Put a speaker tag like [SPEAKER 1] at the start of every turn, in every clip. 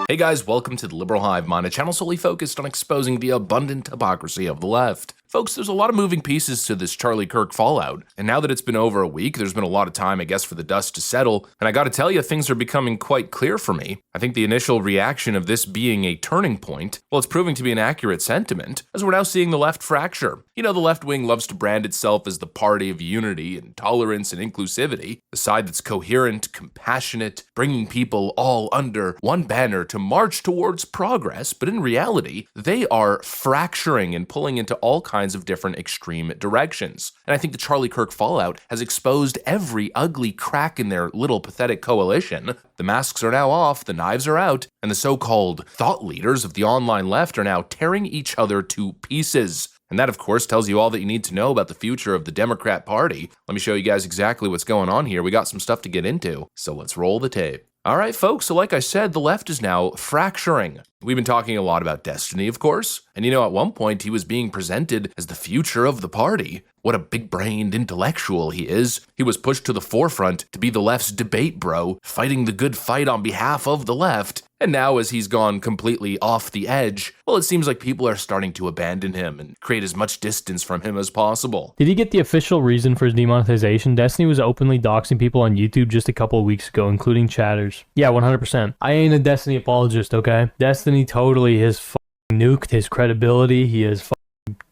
[SPEAKER 1] Hey guys, welcome to the Liberal Hive Mind, a channel solely focused on exposing the abundant hypocrisy of the left. Folks, there's a lot of moving pieces to this Charlie Kirk fallout, and now that it's been over a week, there's been a lot of time, I guess, for the dust to settle, and I gotta tell you, things are becoming quite clear for me. I think the initial reaction of this being a turning point, well, it's proving to be an accurate sentiment, as we're now seeing the left fracture. You know, the left wing loves to brand itself as the party of unity and tolerance and inclusivity, the side that's coherent, compassionate, bringing people all under one banner to march towards progress, but in reality, they are fracturing and pulling into all kinds of different extreme directions. And I think the Charlie Kirk fallout has exposed every ugly crack in their little pathetic coalition. The masks are now off, the knives are out, and the so-called thought leaders of the online left are now tearing each other to pieces. And that, of course, tells you all that you need to know about the future of the Democrat Party. Let me show you guys exactly what's going on here. We got some stuff to get into, so let's roll the tape. All right, folks, so like I said, the left is now fracturing. We've been talking a lot about Destiny, of course, and you know, at one point he was being presented as the future of the party. What a big-brained intellectual he is. He was pushed to the forefront to be the left's debate bro, fighting the good fight on behalf of the left. And now as he's gone completely off the edge, well, it seems like people are starting to abandon him and create as much distance from him as possible.
[SPEAKER 2] Did he get the official reason for his demonetization? Destiny was openly doxing people on YouTube just a couple of weeks ago, including chatters. Yeah, 100%. I ain't a Destiny apologist, okay? Destiny totally has nuked his credibility. He has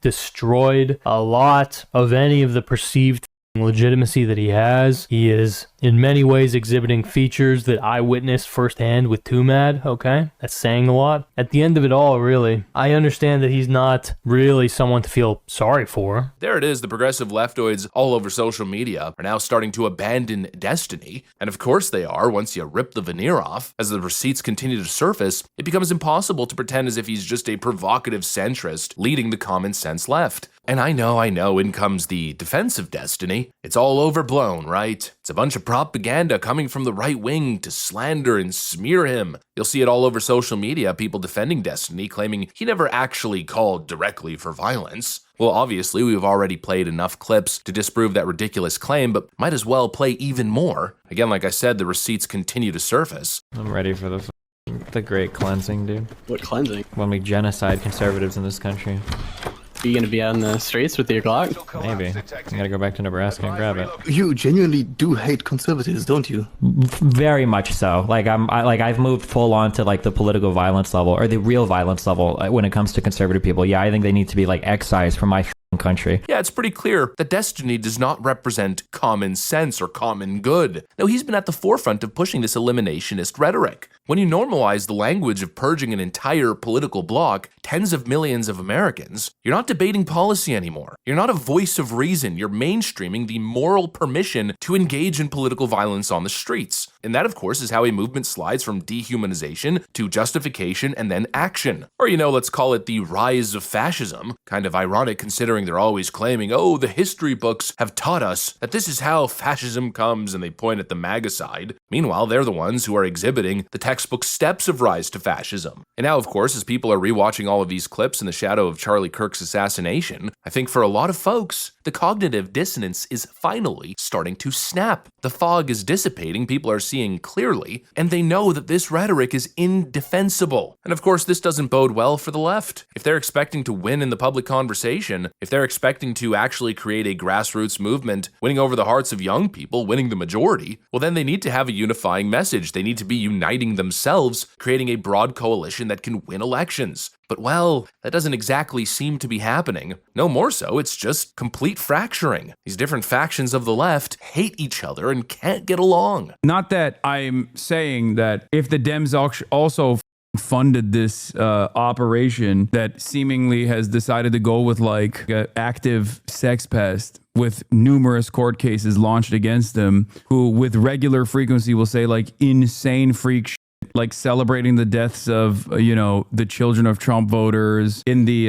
[SPEAKER 2] destroyed a lot of any of the perceived legitimacy that he has. He is in many ways exhibiting features that I witnessed firsthand with Tumad, okay? That's saying a lot. At the end of it all, really, I understand that he's not really someone to feel sorry for.
[SPEAKER 1] There it is, the progressive leftoids all over social media are now starting to abandon Destiny. And of course they are, once you rip the veneer off. As the receipts continue to surface, it becomes impossible to pretend as if he's just a provocative centrist leading the common sense left. And I know, in comes the defense of Destiny. It's all overblown, right? It's a bunch of propaganda coming from the right wing to slander and smear him. You'll see it all over social media, people defending Destiny, claiming he never actually called directly for violence. Well, obviously, we've already played enough clips to disprove that ridiculous claim, but might as well play even more. Again, like I said, the receipts continue to surface.
[SPEAKER 3] I'm ready for the great cleansing, dude.
[SPEAKER 4] What cleansing?
[SPEAKER 3] When we genocide conservatives in this country.
[SPEAKER 4] Are you gonna be out in the streets with your Glock?
[SPEAKER 3] Maybe. I gotta go back to Nebraska and grab it.
[SPEAKER 5] You genuinely do hate conservatives, don't you?
[SPEAKER 3] Very much so. I've moved full on to like the political violence level, or the real violence level when it comes to conservative people. Yeah, I think they need to be like excised from my country.
[SPEAKER 1] Yeah, it's pretty clear that Destiny does not represent common sense or common good. No, he's been at the forefront of pushing this eliminationist rhetoric. When you normalize the language of purging an entire political bloc, tens of millions of Americans, you're not debating policy anymore. You're not a voice of reason. You're mainstreaming the moral permission to engage in political violence on the streets. And that, of course, is how a movement slides from dehumanization to justification and then action. Or, you know, let's call it the rise of fascism. Kind of ironic considering they're always claiming, oh, the history books have taught us that this is how fascism comes, and they point at the MAGA side. Meanwhile, they're the ones who are exhibiting the textbook steps of rise to fascism. And now, of course, as people are rewatching all of these clips in the shadow of Charlie Kirk's assassination, I think for a lot of folks, the cognitive dissonance is finally starting to snap. The fog is dissipating, people are seeing clearly, and they know that this rhetoric is indefensible. And of course, this doesn't bode well for the left. If they're expecting to win in the public conversation, if they're expecting to actually create a grassroots movement, winning over the hearts of young people, winning the majority, well then they need to have a unifying message. They need to be uniting themselves, creating a broad coalition that can win elections. But well, that doesn't exactly seem to be happening. No more so, it's just complete fracturing. These different factions of the left hate each other and can't get along.
[SPEAKER 6] Not that I'm saying that if the Dems also funded this operation that seemingly has decided to go with like an active sex pest with numerous court cases launched against them, who with regular frequency will say like insane freak shit, like celebrating the deaths of the children of Trump voters in the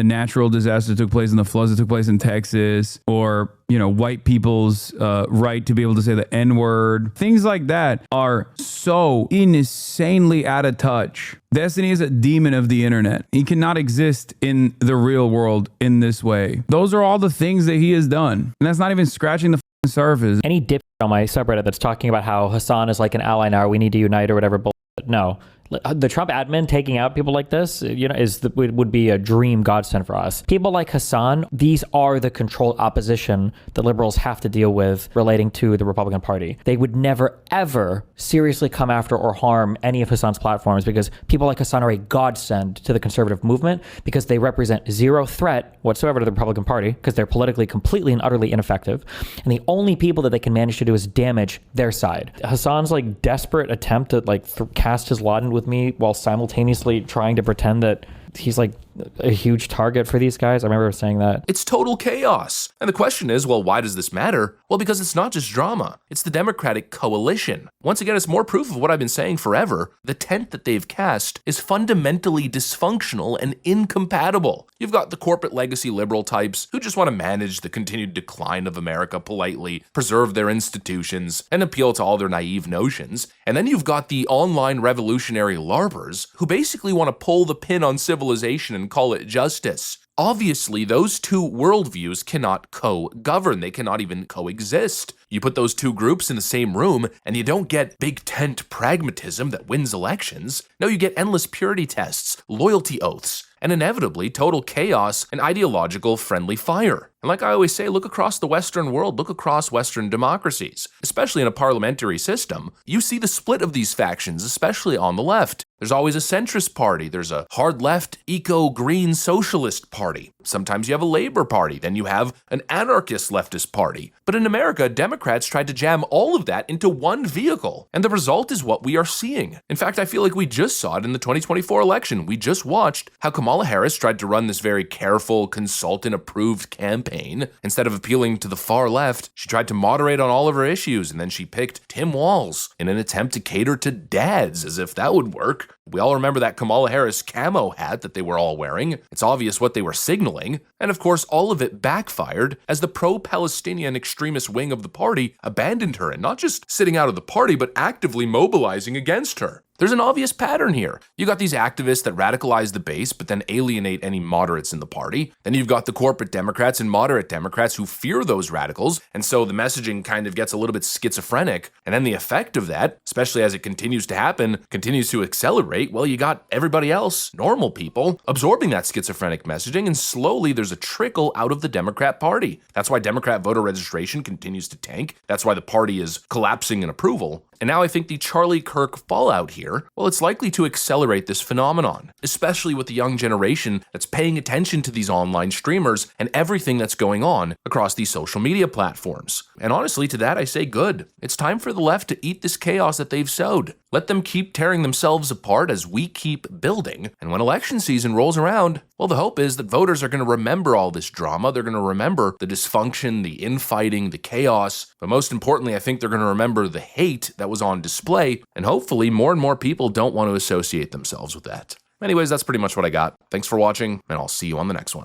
[SPEAKER 6] natural disaster that took place, in the floods that took place in Texas, or white people's right to be able to say the N-word. Things like that are so insanely out of touch. Destiny is a demon of the internet. He cannot exist in the real world in this way. Those are all the things that he has done, and that's not even scratching the surface.
[SPEAKER 3] Any dip on my subreddit that's talking about how Hassan is like an ally now, we need to unite or whatever bullshit. No, The Trump admin taking out people like this, would be a dream godsend for us. People like Hassan, these are the controlled opposition the liberals have to deal with relating to the Republican Party. They would never, ever seriously come after or harm any of Hassan's platforms because people like Hassan are a godsend to the conservative movement because they represent zero threat whatsoever to the Republican Party because they're politically completely and utterly ineffective. And the only people that they can manage to do is damage their side. Hassan's like desperate attempt to like cast his lot in with me while simultaneously trying to pretend that he's like a huge target for these guys. I remember saying that.
[SPEAKER 1] It's total chaos. And the question is, well, why does this matter? Well, because it's not just drama. It's the Democratic coalition. Once again, it's more proof of what I've been saying forever. The tent that they've cast is fundamentally dysfunctional and incompatible. You've got the corporate legacy liberal types who just want to manage the continued decline of America politely, preserve their institutions, and appeal to all their naive notions. And then you've got the online revolutionary LARPers who basically want to pull the pin on civilization and call it justice. Obviously, those two worldviews cannot co-govern. They cannot even coexist. You put those two groups in the same room, and you don't get big tent pragmatism that wins elections. No, you get endless purity tests, loyalty oaths, and inevitably total chaos and ideological friendly fire. And like I always say, look across the Western world, look across Western democracies. Especially in a parliamentary system, you see the split of these factions, especially on the left. There's always a centrist party, there's a hard left, eco-green socialist party. Sometimes you have a Labor Party, then you have an anarchist leftist party. But in America, Democrats tried to jam all of that into one vehicle, and the result is what we are seeing. In fact, I feel like we just saw it in the 2024 election. We just watched how Kamala Harris tried to run this very careful, consultant-approved campaign. Instead of appealing to the far left, she tried to moderate on all of her issues, and then she picked Tim Walz in an attempt to cater to dads, as if that would work. We all remember that Kamala Harris camo hat that they were all wearing. It's obvious what they were signaling. And of course, all of it backfired as the pro-Palestinian extremist wing of the party abandoned her, and not just sitting out of the party, but actively mobilizing against her. There's an obvious pattern here. You got these activists that radicalize the base, but then alienate any moderates in the party. Then you've got the corporate Democrats and moderate Democrats who fear those radicals, and so the messaging kind of gets a little bit schizophrenic. And then the effect of that, especially as it continues to happen, continues to accelerate. Well, you got everybody else, normal people, absorbing that schizophrenic messaging, and slowly there's a trickle out of the Democrat Party. That's why Democrat voter registration continues to tank. That's why the party is collapsing in approval. And now I think the Charlie Kirk fallout here, well, it's likely to accelerate this phenomenon, especially with the young generation that's paying attention to these online streamers and everything that's going on across these social media platforms. And honestly, to that I say good. It's time for the left to eat this chaos that they've sowed. Let them keep tearing themselves apart as we keep building. And when election season rolls around, well, the hope is that voters are going to remember all this drama. They're going to remember the dysfunction, the infighting, the chaos. But most importantly, I think they're going to remember the hate that was on display. And hopefully more and more people don't want to associate themselves with that. Anyways, that's pretty much what I got. Thanks for watching, and I'll see you on the next one.